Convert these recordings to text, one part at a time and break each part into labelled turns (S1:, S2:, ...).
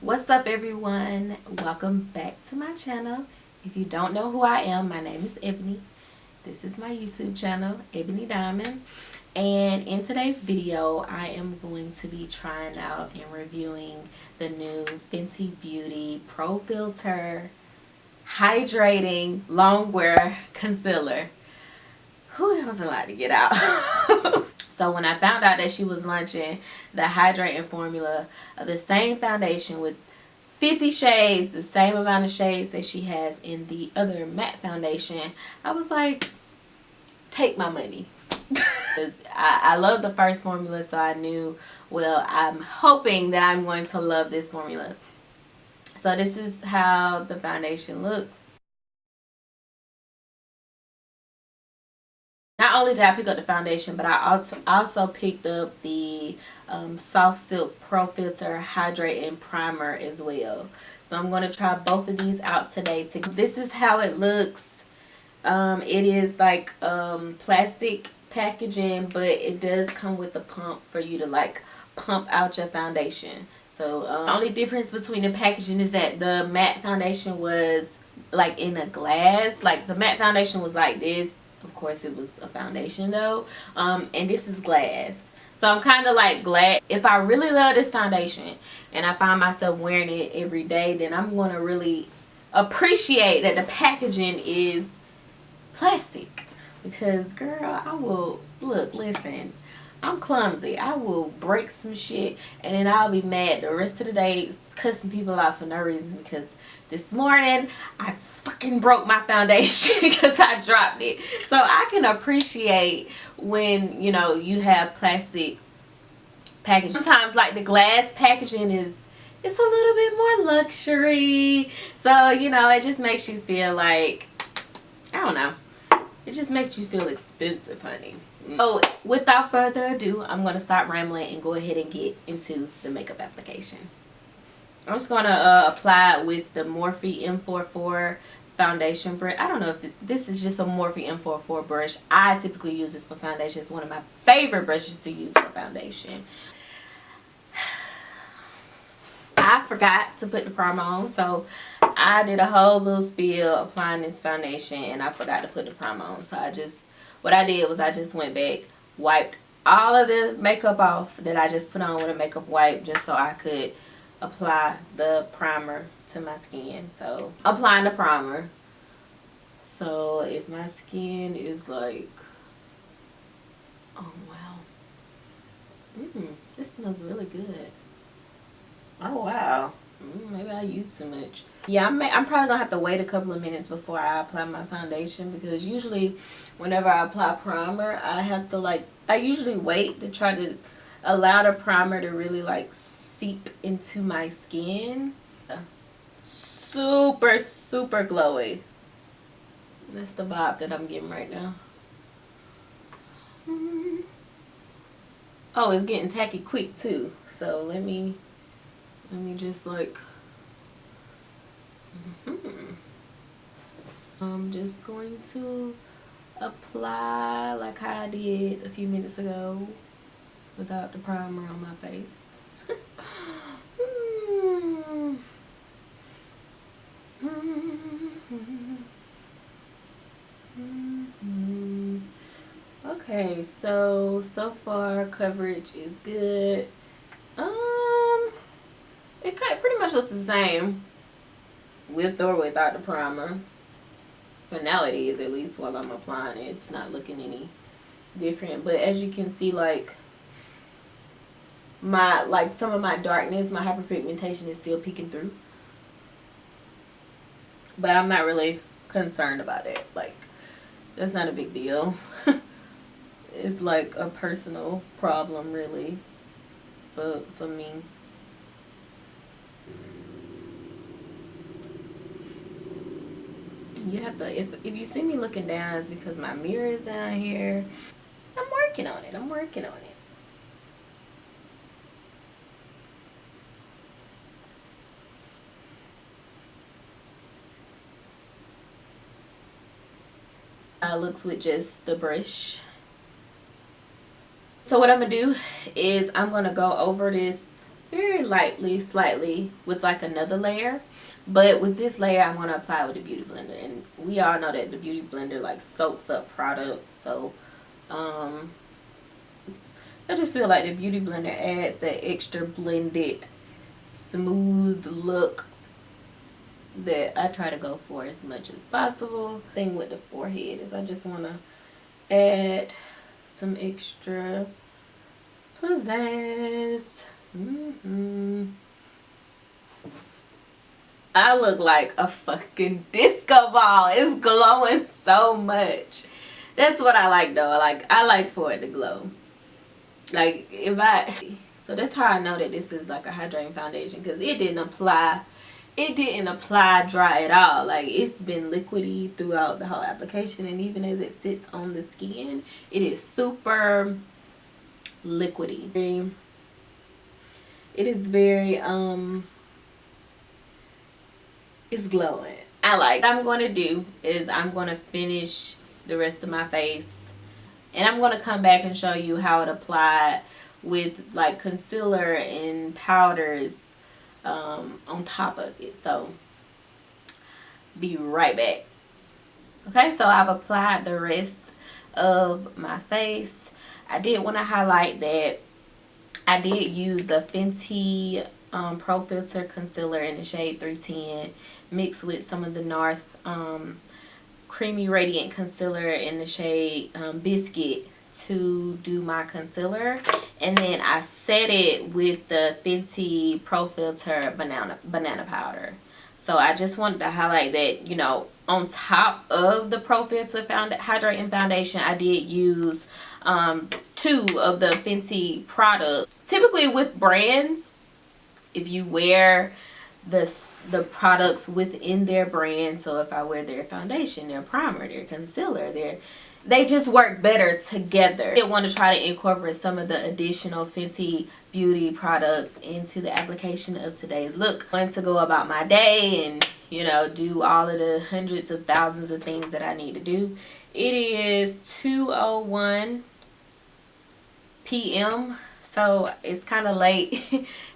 S1: What's up, everyone? Welcome back to my channel. If you don't know who I am, my name is Ebony. This is my YouTube channel, Ebony Diamond. And in today's video, I am going to be trying out and reviewing the new Fenty Beauty Pro Filter Hydrating Longwear Concealer. Whew, that was a lot to get out. So when I found out that she was launching the hydrating formula of the same foundation with 50 shades, the same amount of shades that she has in the other matte foundation, I was like, take my money. I love the first formula, so I knew, well, I'm hoping that I'm going to love this formula. So this is how the foundation looks. Not only did I pick up the foundation, but I also picked up the Soft Silk Pro Filter Hydrating Primer as well. So I'm going to try both of these out today. This is how it looks. It is like plastic packaging, but it does come with a pump for you to like pump out your foundation. So the only difference between the packaging is that the matte foundation was like in a glass. Like the matte foundation was like this. Of course it was a foundation though, and this is glass. So I'm kind of like glad. If I really love this foundation and I find myself wearing it every day, then I'm going to really appreciate that the packaging is plastic. Because girl, I will, look, listen, I'm clumsy. I will break some shit and then I'll be mad the rest of the day cussing people out for no reason, because this morning I fucking broke my foundation because I dropped it. So I can appreciate when, you know, you have plastic packaging. Sometimes like the glass packaging it's a little bit more luxury. So, you know, it just makes you feel like, I don't know. It just makes you feel expensive, honey. So without further ado, I'm going to stop rambling and go ahead and get into the makeup application. I'm just going to apply it with the Morphe M44 foundation brush. I don't know if this is just a Morphe M44 brush. I typically use this for foundation. It's one of my favorite brushes to use for foundation. I forgot to put the primer on, so I did a whole little spiel applying this foundation and I forgot to put the primer on. So what I did was I just went back, wiped all of the makeup off that I just put on with a makeup wipe, just so I could apply the primer to my skin. So applying the primer. So if my skin is like, oh wow, this smells really good. Oh wow, maybe I used too much. Yeah, I'm probably gonna have to wait a couple of minutes before I apply my foundation, because usually whenever I apply primer, I have to like, I usually wait to try to allow the primer to really like seep into my skin. Super glowy. That's the vibe that I'm getting right now. Oh, it's getting tacky quick too, so let me just like, I'm just going to apply like how I did a few minutes ago without the primer on my face. Okay, so far coverage is good. It pretty much looks the same with or without the primer. Finality is, at least while I'm applying it, it's not looking any different. But as you can see, like some of my darkness, my hyperpigmentation is still peeking through. But I'm not really concerned about it. Like, that's not a big deal. It's like a personal problem really for me. You have to, if you see me looking down, it's because my mirror is down here. I'm working on it. Looks with just the brush. So what I'm gonna do is I'm gonna go over this very lightly, slightly, with like another layer. But with this layer, I'm going to apply it with the Beauty Blender. And we all know that the Beauty Blender like soaks up product. So I just feel like the Beauty Blender adds that extra blended, smooth look that I try to go for as much as possible. Thing with the forehead is I just want to add some extra pizzazz. I look like a fucking disco ball. It's glowing so much. That's what I like though. Like, I like for it to glow. Like, so that's how I know that this is like a hydrating foundation, because it didn't apply dry at all. Like, it's been liquidy throughout the whole application, and even as it sits on the skin, it is super liquidy. It is very it's glowing. I like. What I'm going to do is I'm going to finish the rest of my face, and I'm going to come back and show you how it applied with like concealer and powders on top of it. So be right back. Okay, so I've applied the rest of my face. I did want to highlight that I did use the Fenty Pro Filt'r concealer in the shade 310 mixed with some of the NARS Creamy Radiant concealer in the shade Biscuit to do my concealer, and then I set it with the Fenty Pro Filt'r banana powder. So I just wanted to highlight that, you know, on top of the Pro Filt'r hydrating foundation, I did use 2 of the Fenty products. Typically with brands, if you wear the products within their brand, so if I wear their foundation, their primer, their concealer, they just work better together. I want to try to incorporate some of the additional Fenty beauty products into the application of today's look. I'm going to go about my day and, you know, do all of the hundreds of thousands of things that I need to do. It is 2:01 p.m. so it's kind of late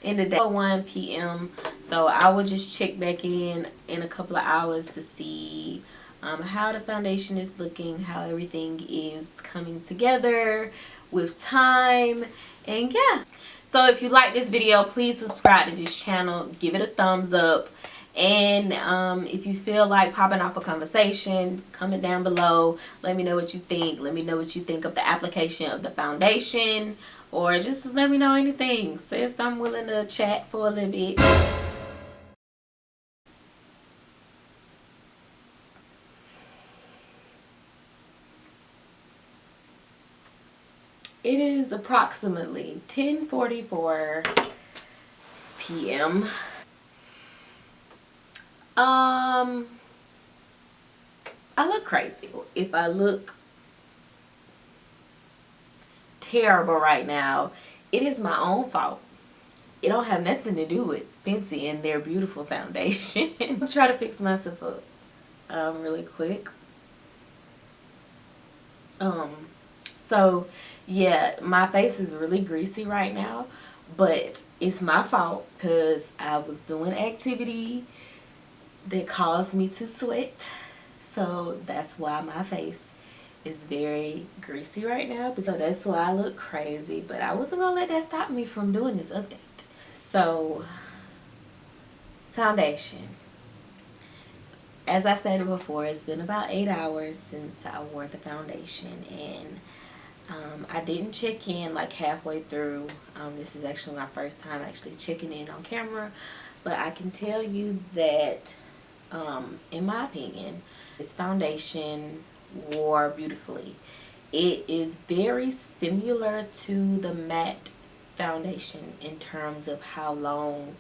S1: in the day. 2:01 p.m. so I will just check back in a couple of hours to see how the foundation is looking, how everything is coming together with time, and yeah. So if you like this video, please subscribe to this channel, give it a thumbs up, and if you feel like popping off a conversation, comment down below. Let me know what you think. Let me know what you think of the application of the foundation, or just let me know anything. Sis, I'm willing to chat for a little bit. It is approximately 10:44 p.m. I look crazy. If I look terrible right now, it is my own fault. It don't have nothing to do with Fenty and their beautiful foundation. I'll try to fix myself up really quick. So yeah, my face is really greasy right now, but it's my fault because I was doing activity that caused me to sweat. So that's why my face is very greasy right now, because that's why I look crazy. But I wasn't gonna let that stop me from doing this update. So, foundation. As I stated before, it's been about 8 hours since I wore the foundation, and I didn't check in like halfway through. This is actually my first time actually checking in on camera, but I can tell you that in my opinion, this foundation wore beautifully. It is very similar to the matte foundation in terms of how long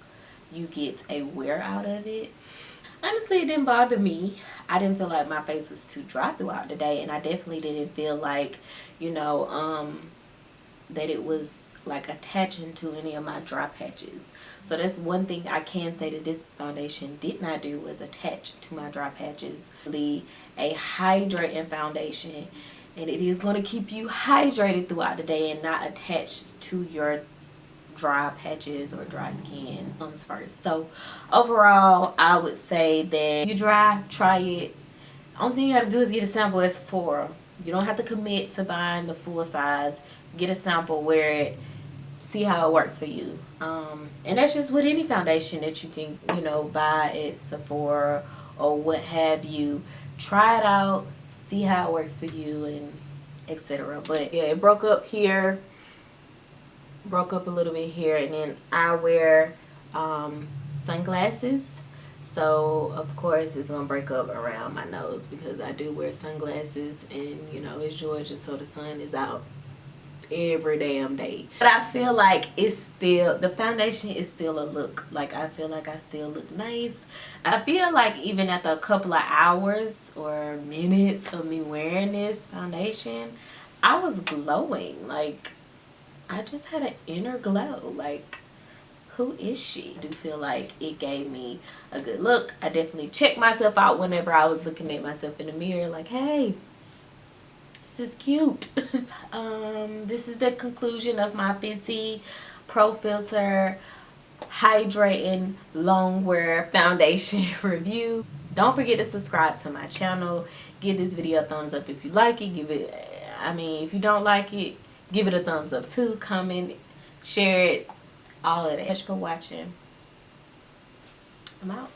S1: you get a wear out of it. Honestly, it didn't bother me. I didn't feel like my face was too dry throughout the day, and I definitely didn't feel like, you know, that it was like attaching to any of my dry patches. So that's one thing I can say that this foundation did not do, was attach to my dry patches. A hydrating foundation, and it is going to keep you hydrated throughout the day and not attached to your dry patches or dry skin comes first. So overall, I would say that you try it. Only thing you have to do is get a sample at Sephora. You don't have to commit to buying the full size. Get a sample, wear it, see how it works for you. And that's just with any foundation that you can, you know, buy at Sephora or what have you. Try it out, see how it works for you, and etc. But yeah, it broke up here, broke up a little bit here, and then I wear sunglasses. So of course it's gonna break up around my nose because I do wear sunglasses, and you know, it's Georgia, so the sun is out every damn day. But I feel like it's still, the foundation is still a look. Like I feel like I still look nice. I feel like even after a couple of hours or minutes of me wearing this foundation, I was glowing. Like I just had an inner glow. Like, who is she? I do feel like it gave me a good look. I definitely checked myself out whenever I was looking at myself in the mirror, like, hey, this is cute. This is the conclusion of my Fenty Pro Filt'r Hydrating Longwear Foundation review. Don't forget to subscribe to my channel. Give this video a thumbs up if you like it. Give it, I mean, if you don't like it, give it a thumbs up too. Comment, share it, all of that. Thanks for watching. I'm out.